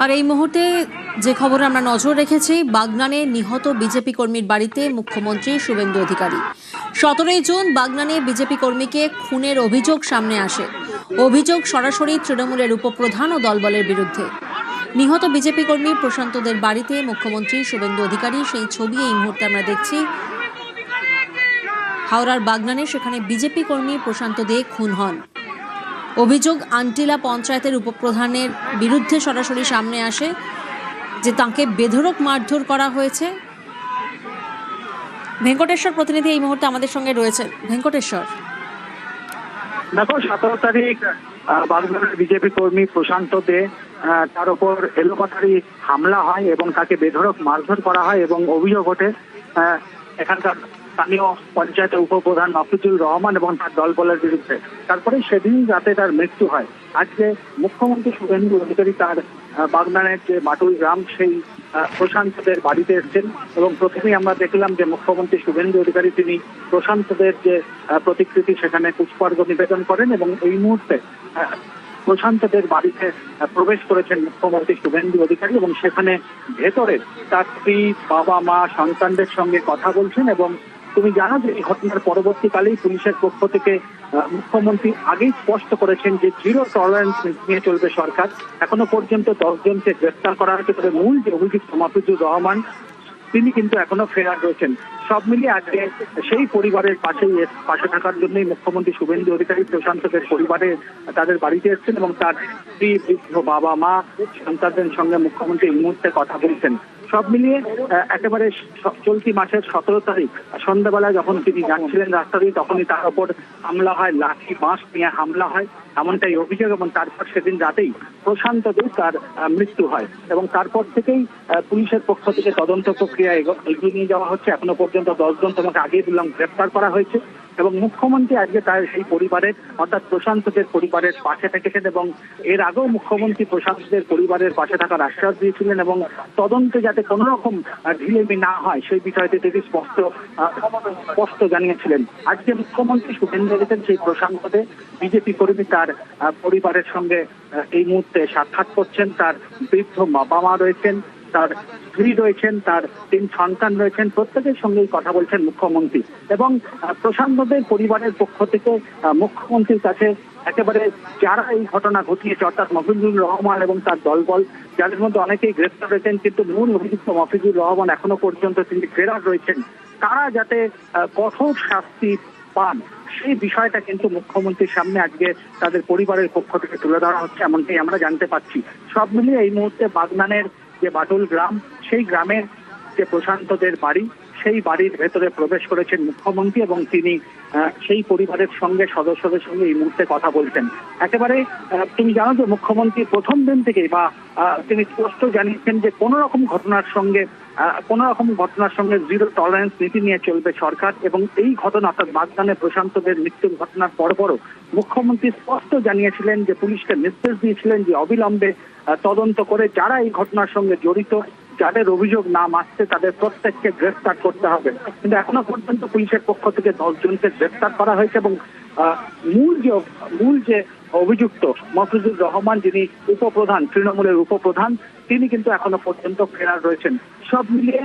আর এই মুহূর্তে যে খবরে আমরা নজর রেখেছি, বাগনানে নিহত বিজেপি কর্মীর বাড়িতে মুখ্যমন্ত্রী শুভেন্দু অধিকারী। 17 জুন বাগনানে বিজেপি কর্মীকে খুনের অভিযোগ সামনে আসে। অভিযোগ সরাসরি তৃণমূলের উপপ্রধান ও দলবলের বিরুদ্ধে। নিহত বিজেপি কর্মী প্রশান্তদের বাড়িতে মুখ্যমন্ত্রী শুভেন্দু অধিকারী, সেই ছবি এই মুহূর্তে আমরা দেখছি। হাওড়ার বাগনানে সেখানে বিজেপি কর্মী প্রশান্ত দে খুন হন। অভিযোগ আন্টিলা পঞ্চায়েতের উপপ্রধানের বিরুদ্ধে সরাসরি সামনে আসে যে তাকে বেধড়ক মারধর করা হয়েছে। ভেঙ্কটেশ্বর প্রতিনিধি এই মুহূর্তে আমাদের সঙ্গে রয়েছেন। ভেঙ্কটেশ্বর, দেখো 17 তারিখ বাগনানের বিজেপি কর্মী প্রশান্ত দে তার উপর এলোপাথারি হামলা হয় এবং তাকে বেধড়ক মারধর করা হয় এবং অভিযোগ ওঠে এখানকার স্থানীয় পঞ্চায়েতের উপপ্রধান মফিজুর রহমান এবং তার দলবলের বিরুদ্ধে। তারপরে সেদিন রাতে তার মৃত্যু হয়। আজকে মুখ্যমন্ত্রী শুভেন্দু অধিকারী তার বাগনানের যে বাটুল গ্রাম সেই প্রশান্তদের বাড়িতে এসেছেন এবং প্রথমেই আমরা দেখলাম যে মুখ্যমন্ত্রী শুভেন্দু অধিকারী তিনি প্রশান্তদের যে প্রতিকৃতি সেখানে পুষ্পার্ঘ নিবেদন করেন এবং এই মুহূর্তে প্রশান্তদের বাড়িতে প্রবেশ করেছেন মুখ্যমন্ত্রী শুভেন্দু অধিকারী এবং সেখানে ভেতরে তার স্ত্রী, বাবা, মা, সন্তানদের সঙ্গে কথা বলছেন। এবং তুমি জানো যে এই ঘটনার পরবর্তীকালেই পুলিশের পক্ষ থেকে মুখ্যমন্ত্রী আগেই স্পষ্ট করেছেন যে জিরো টলারেন্স নিয়ে চলবে সরকার। এখনো পর্যন্ত 10 জনকে গ্রেফতার করা হয়েছে, তবে মূল যে অভিযুক্ত মফিজুর রহমান তিনি কিন্তু এখনো ফেরার রয়েছেন। সব মিলিয়ে আজকে সেই পরিবারের পাশে থাকার জন্যই মুখ্যমন্ত্রী শুভেন্দু অধিকারী প্রশান্তদের পরিবারে তাদের বাড়িতে এসেছেন এবং তার স্ত্রী, বৃদ্ধ বাবা, মা, সন্তানদের সঙ্গে মুখ্যমন্ত্রী এই মুহূর্তে কথা বলছেন। সব মিলিয়ে একেবারে চলতি মাসের 17 তারিখ সন্ধ্যাবেলা যখন তিনি যাচ্ছিলেন রাস্তা দিয়ে তখনই তার ওপর হামলা হয়, লাঠি বাঁশ নিয়ে হামলা হয় এমনটাই অভিযোগ। এবং তারপর সেদিন রাতেই প্রশান্ত দে তার মৃত্যু হয় এবং তারপর থেকেই পুলিশের পক্ষ থেকে তদন্ত প্রক্রিয়া এগিয়ে নিয়ে যাওয়া হচ্ছে। এখনো পর্যন্ত 10 জন, তোমাকে আগেই বললাম, গ্রেফতার করা হয়েছে এবং মুখ্যমন্ত্রী আজকে তার সেই পরিবারের অর্থাৎ প্রশান্তদের পরিবারের পাশে থেকেছেন এবং এর আগেও মুখ্যমন্ত্রী প্রশান্তদের পরিবারের পাশে থাকার আশ্বাস দিয়েছিলেন এবং তদন্তে যাতে কোনো রকম ঢিলেমি না হয় সেই বিষয়টি তিনি স্পষ্ট জানিয়েছিলেন। আজকে মুখ্যমন্ত্রী শুভেন্দু অধিকারী সেই প্রশান্তদের বিজেপি কর্মী তার পরিবারের সঙ্গে এই মুহূর্তে সাক্ষাৎ করছেন। তার বৃদ্ধ বাবা মা রয়েছেন, তার স্ত্রী রয়েছেন, তার 3 সন্তান রয়েছেন, প্রত্যেকের সঙ্গেই কথা বলছেন মুখ্যমন্ত্রী। এবং প্রশান্তদের পরিবারের পক্ষ থেকে মুখ্যমন্ত্রীর কাছে একেবারে যারা এই ঘটনা ঘটিয়েছে অর্থাৎ মফিজুর রহমান এবং তার দলবল, যাদের মধ্যে অনেকেই গ্রেফতার হয়েছেন কিন্তু মূল অভিযুক্ত মফিজুর রহমান এখনো পর্যন্ত তিনি ফেরার রয়েছেন, তারা যাতে কঠোর শাস্তি পান সেই বিষয়টা কিন্তু মুখ্যমন্ত্রীর সামনে আজকে তাদের পরিবারের পক্ষ থেকে তুলে ধরা হচ্ছে এমনটাই আমরা জানতে পাচ্ছি। সব মিলিয়ে এই মুহূর্তে বাগনানের যে বাটুল গ্রাম সেই গ্রামের যে প্রশান্তদের বাড়ি সেই বাড়ির ভেতরে প্রবেশ করেছেন মুখ্যমন্ত্রী এবং তিনি সেই পরিবারের সদস্যদের সঙ্গে এই মুহূর্তে কথা বলছেন। একেবারে তুমি জানো যে মুখ্যমন্ত্রী প্রথম দিন থেকেই তিনি স্পষ্ট জানিয়েছেন যে কোনো রকম ঘটনার সঙ্গে জিরো টলারেন্স নীতি নিয়ে চলবে সরকার। এবং এই ঘটনা অর্থাৎ বাগদানে প্রশান্তদের মৃত্যুর ঘটনার পরপরও মুখ্যমন্ত্রী স্পষ্ট জানিয়েছিলেন যে পুলিশকে নির্দেশ দিয়েছিলেন যে অবিলম্বে তদন্ত করে যারা এই ঘটনার সঙ্গে জড়িত, যাদের অভিযোগ নাম আসছে তাদের প্রত্যেককে গ্রেফতার করতে হবে। কিন্তু এখনো পর্যন্ত পুলিশের পক্ষ থেকে 10 জনকে গ্রেফতার করা হয়েছে এবং মূল যে অভিযুক্ত মফিজুর রহমান, যিনি উপপ্রধান, তৃণমূলের উপপ্রধান, তিনি কিন্তু এখনো পর্যন্ত ফেরার রয়েছেন। সব মিলিয়ে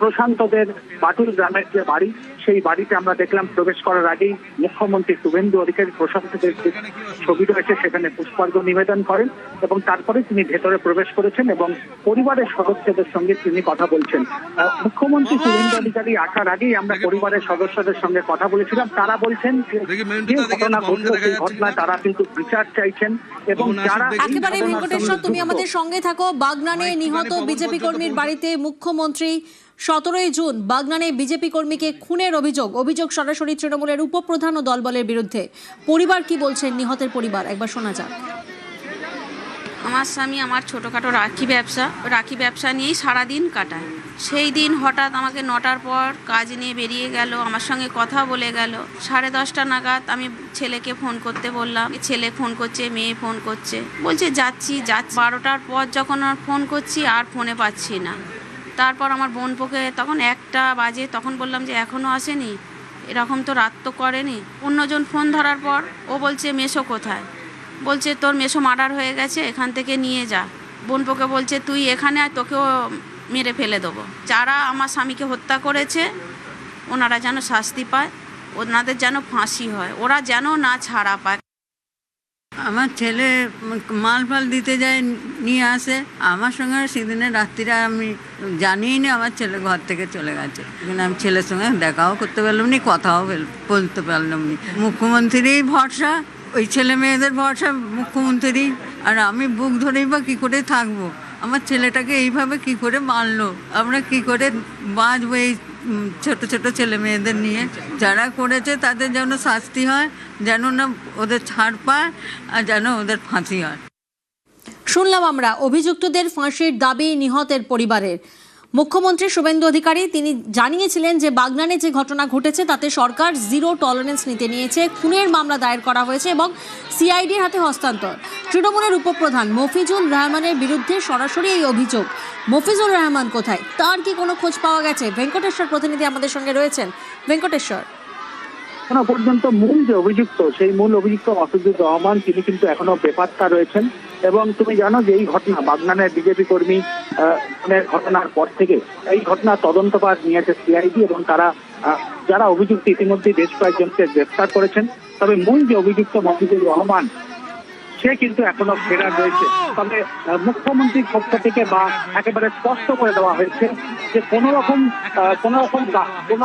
প্রশান্তদের বাটুল গ্রামের যে বাড়ি সেই বাড়িতে আমরা দেখলাম প্রবেশ করার আগেই মুখ্যমন্ত্রী শুভেন্দু অধিকারী প্রশান্তদের ছবি রয়েছে সেখানে পুষ্পার্ঘ্য নিবেদন করেন এবং তারপরে তিনি ভেতরে প্রবেশ করেছেন এবং পরিবারের সদস্যদের সঙ্গে তিনি কথা বলছেন। মুখ্যমন্ত্রী শুভেন্দু অধিকারী আসার আগেই আমরা পরিবারের সদস্যদের সঙ্গে কথা বলেছিলাম, তারা বলছেন যে ঘটনা ঘটল সেই ঘটনায় তারা কিন্তু বিচার চাইছেন এবং যারা একেবারে ভেঙ্কটেশ্বর তুমি আমাদের সঙ্গে থাকো। বাগনানে নিহত বিজেপি কর্মীর বাড়িতে মুখ্যমন্ত্রী 17 জুন বাগনানে বিজেপি কর্মীকে খুনের অভিযোগ সরাসরি তৃণমূলের উপপ্রধান ও দলবলের বিরুদ্ধে। পরিবার কি বলছেন, নিহতের পরিবার, একবার শোনা যাক। আমার স্বামী আমার ছোটোখাটো রাখি ব্যবসা নিয়েই সারাদিন কাটায়। সেই দিন হঠাৎ আমাকে 9টার পর কাজ নিয়ে বেরিয়ে গেল, আমার সঙ্গে কথা বলে গেল। 10:30 নাগাদ আমি ছেলেকে ফোন করতে বললাম, ছেলে ফোন করছে, মেয়ে ফোন করছে, বলছে যাচ্ছি। 12টার পর যখন আর ফোন করছি আর ফোনে পাচ্ছি না। তারপর আমার বোন পক্ষে তখন 1টা বাজে, তখন বললাম যে এখনও আসেনি, এরকম তো রাত তো করেনি। অন্যজন ফোন ধরার পর ও বলছে মেসো কোথায়, বলছে তোর মেসো মার্ডার হয়ে গেছে, এখান থেকে নিয়ে যা। বোনপোকে বলছে তুই এখানে আয়, তোকেও মেরে ফেলে দেবো। যারা আমার স্বামীকে হত্যা করেছে ওনারা যেন শাস্তি পায়, ওনাদের যেন ফাঁসি হয়, ওরা যেন না ছাড়া পায়। আমার ছেলে মাল ফাল দিতে যায়, নিয়ে আসে আমার সঙ্গে। সেদিনে রাত্রিরে আমি জানিই না আমার ছেলে ঘর থেকে চলে গেছে, কিন্তু আমি ছেলের সঙ্গে দেখাও করতে পারলাম না, কথাও বলতে পারলাম না। মুখ্যমন্ত্রীরই ভরসা, ওই ছেলে মেয়েদের ভরসা মুখ্যমন্ত্রী, আর আমি বুক ধরেই বা কী করে থাকবো? আমার ছেলেটাকে এইভাবে কি করে মারলো, আমরা কি করে বাঁচবো এই ছোট ছোট ছেলে মেয়েদের নিয়ে? যারা করেছে তাদের যেন শাস্তি হয়, যেন না ওদের ছাড় পায়, আর যেন ওদের ফাঁসি হয়। শুনলাম আমরা অভিযুক্তদের ফাঁসির দাবি নিহতের পরিবারের। মুখ্যমন্ত্রী শুভেন্দু অধিকারী তিনি জানিয়েছিলেন যে বাগনানে যে ঘটনা ঘটেছে তাতে সরকার জিরো টলারেন্স নিতে নিয়েছে, খুনের মামলা দায়ের করা হয়েছে এবং সিআইডির হাতে হস্তান্তর। তৃণমূলের উপপ্রধান মফিজুল রহমানের বিরুদ্ধে সরাসরি এই অভিযোগ। মফিজুল রহমান কোথায়, তার কি কোনো খোঁজ পাওয়া গেছে? ভেঙ্কটেশ্বর প্রতিনিধি আমাদের সঙ্গে রয়েছেন। ভেঙ্কটেশ্বর, এখনো পর্যন্ত মূল যে অভিযুক্ত, সেই মূল অভিযুক্ত মফিজুর রহমান, তিনি কিন্তু এখনো বেপাত্তা রয়েছেন। এবং তুমি জানো যে এই ঘটনা বাগনানের বিজেপি কর্মী ঘটনার পর থেকে এই ঘটনা তদন্তভার নিয়েছে সিআইডি, এবং তারা যারা অভিযুক্ত ইতিমধ্যে বেশ কয়েকজনকে গ্রেফতার করেছেন। তবে মূল যে অভিযুক্ত মফিজুর রহমান, সে কিন্তু এখনো ফেরার রয়েছে। তবে মুখ্যমন্ত্রীর পক্ষ থেকে বা একেবারে স্পষ্ট করে দেওয়া হয়েছে যে কোনো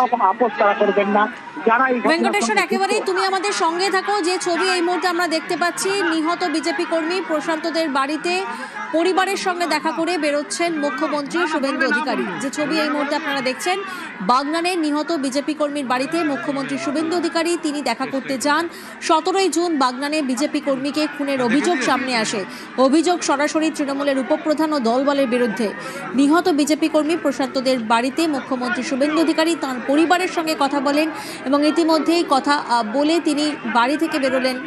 রকম আপোষ তারা করবেন না। যারা এই ভেঙ্কটেশ্বর একেবারেই তুমি আমাদের সঙ্গে থাকো। যে ছবি এই মুহূর্তে আমরা দেখতে পাচ্ছি, নিহত বিজেপি কর্মী প্রশান্তদের বাড়িতে পরিবারের সঙ্গে দেখা করে বেরোচ্ছেন মুখ্যমন্ত্রী শুভেন্দু অধিকারী। যে ছবি এই মুহূর্তে আপনারা দেখছেন, বাগনানে নিহত বিজেপি কর্মীর বাড়িতে মুখ্যমন্ত্রী শুভেন্দু অধিকারী তিনি দেখা করতে যান। 17ই জুন বাগনানে বিজেপি কর্মীকে খুনের অভিযোগ সামনে আসে। অভিযোগ সরাসরি তৃণমূলের উপপ্রধান ও দলবলের বিরুদ্ধে। নিহত বিজেপি কর্মী প্রশান্তদের বাড়িতে মুখ্যমন্ত্রী শুভেন্দু অধিকারী তাঁর পরিবারের সঙ্গে কথা বলেন এবং ইতিমধ্যেই কথা বলে তিনি বাড়ি থেকে বেরোলেন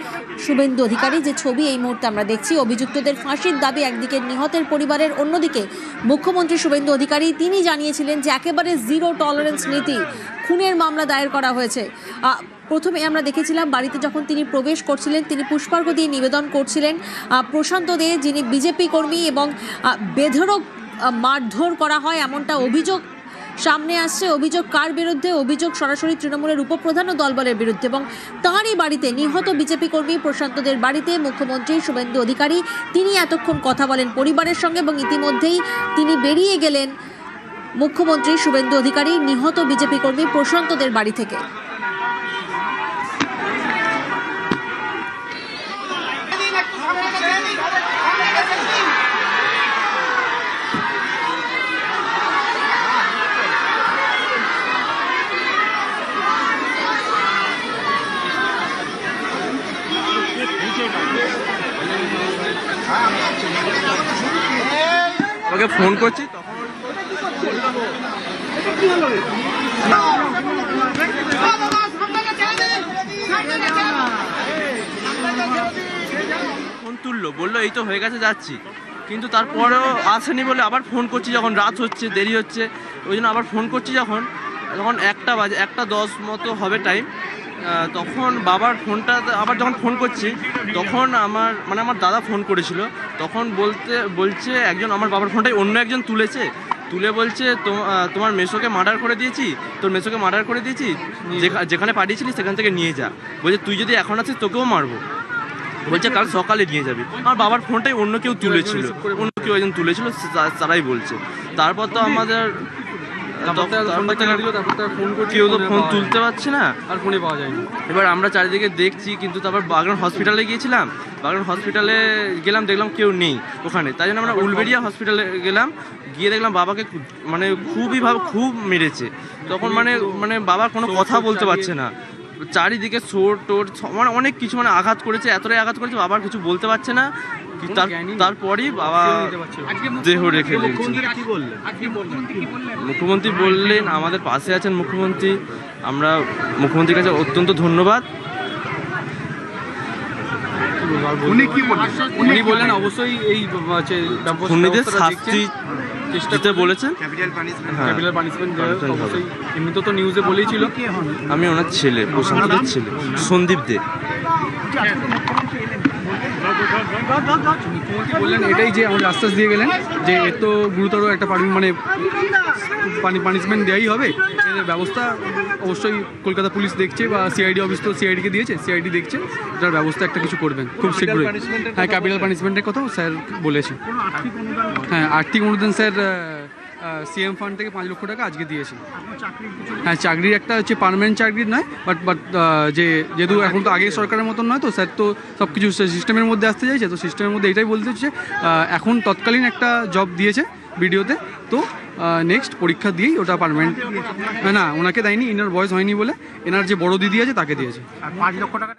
শুভেন্দু অধিকারী। যে ছবি এই মুহূর্তে আমরা দেখছি, অভিযুক্তদের ফাঁসির দাবি একদিকে নিহতের পরিবারের, অন্যদিকে মুখ্যমন্ত্রী শুভেন্দু অধিকারী তিনি জানিয়েছিলেন যে একেবারে জিরো টলারেন্স নীতি, খুনের মামলা দায়ের করা হয়েছে। প্রথমে আমরা দেখেছিলাম বাড়িতে যখন তিনি প্রবেশ করছিলেন, তিনি পুষ্পার্ঘ দিয়ে নিবেদন করছিলেন প্রশান্ত দে, যিনি বিজেপি কর্মী, এবং বেধড়ক মারধর করা হয় এমনটা অভিযোগ সামনে আসছে। অভিযোগ কার বিরুদ্ধে? অভিযোগ সরাসরি তৃণমূলের উপপ্রধান ও দলবলের বিরুদ্ধে। এবং তাঁরই বাড়িতে, নিহত বিজেপি কর্মী প্রশান্তদের বাড়িতে মুখ্যমন্ত্রী শুভেন্দু অধিকারী তিনি এতক্ষণ কথা বলেন পরিবারের সঙ্গে, এবং ইতিমধ্যেই তিনি বেরিয়ে গেলেন মুখ্যমন্ত্রী শুভেন্দু অধিকারী নিহত বিজেপি কর্মী প্রশান্তদের বাড়ি থেকে। ওকে ফোন করছি, ফোন তুললো, বললো এই তো হয়ে গেছে যাচ্ছি, কিন্তু তারপরেও আসেনি বলে আবার ফোন করছি। যখন রাত হচ্ছে, দেরি হচ্ছে, ওই জন্য আবার ফোন করছি। যখন 1টা বাজে, 1:10 মতো হবে টাইম, তখন বাবার ফোনটা আবার যখন ফোন করছি, তখন আমার দাদা ফোন করেছিল। তখন বলছে একজন আমার বাবার ফোনটাই অন্য একজন তুলে বলছে তোমার মেসোকে মার্ডার করে দিয়েছি, তোর মেসোকে মার্ডার করে দিয়েছি, যেখানে পাঠিয়েছিলি সেখান থেকে নিয়ে যা। বলছে তুই যদি এখন আছিস তোকেও মারবো, বলছে কাল সকালে নিয়ে যাবি। আমার বাবার ফোনটাই অন্য কেউ তুলেছিল, তারাই বলছে। তারপর তো আমাদের কেউ তো ফোন তুলতে পারছে না, আর ফোনে পাওয়া যায়নি। এবার আমরা চারিদিকে দেখছি, কিন্তু তারপর বাগনান হসপিটালে গিয়েছিলাম। বাগনান হসপিটালে গেলাম, দেখলাম কেউ নেই ওখানে। তাই জন্য আমরা উলবেড়িয়া হসপিটালে গেলাম, গিয়ে দেখলাম বাবাকে খুব মেরেছে। তখন মানে বাবা কোনো কথা বলতে পারছে না, চারিদিকে চোট টোট অনেক কিছু আঘাত করেছে, এতটাই আঘাত করেছে বাবার কিছু বলতে পারছে না। তারপরই বাবা দেহ রেখে দিয়েছে। মুখ্যমন্ত্রী বললেন আমাদের পাশে আছেন মুখ্যমন্ত্রী, আমরা মুখ্যমন্ত্রীর কাছে অত্যন্ত ধন্যবাদ। উনি বললেন অবশ্যই এই খুনিদের শাস্তি দিতে বলেছেন, ক্যাপিটাল পানিশমেন্ট অবশ্যই। এমনিতে তো নিউজে বলেই ছিল। আমি ওনার ছেলে, প্রশান্তদের ছেলে, সন্দীপ দে। মুখ্যমন্ত্রী বললেন এটাই যে আমাদের আশ্বাস দিয়ে গেলেন যে এত গুরুতর একটা পানিশমেন্ট দেওয়াই হবে, এর ব্যবস্থা অবশ্যই কলকাতা পুলিশ দেখছে বা সিআইডি অফিস তো সিআইডিকে দিয়েছে, সিআইডি দেখছে, এটার ব্যবস্থা একটা কিছু করবেন খুব শীঘ্রই। হ্যাঁ, ক্যাপিটাল পানিশমেন্টের কথাও স্যার বলেছে। হ্যাঁ, আর্থিক অনুদান স্যার সিএম ফান্ড থেকে 5 লক্ষ টাকা আজকে দিয়েছে। হ্যাঁ, চাকরির একটা হচ্ছে পার্মানেন্ট চাকরির নয়, বাট যেহেতু এখন তো আগের সরকারের মতন নয়, তো স্যার তো সব কিছু সিস্টেমের মধ্যে আসতে চাইছে, তো সিস্টেমের মধ্যে এটাই বলতে হচ্ছে এখন তৎকালীন একটা জব দিয়েছে ভিডিওতে, তো নেক্সট পরীক্ষা দিয়েই ওটা পার্মানেন্ট। না, ওনাকে দেয়নি, এনার বয়স হয়নি বলে এনার যে বড় দিদি আছে তাকে দিয়েছে। 5 লক্ষ টাকা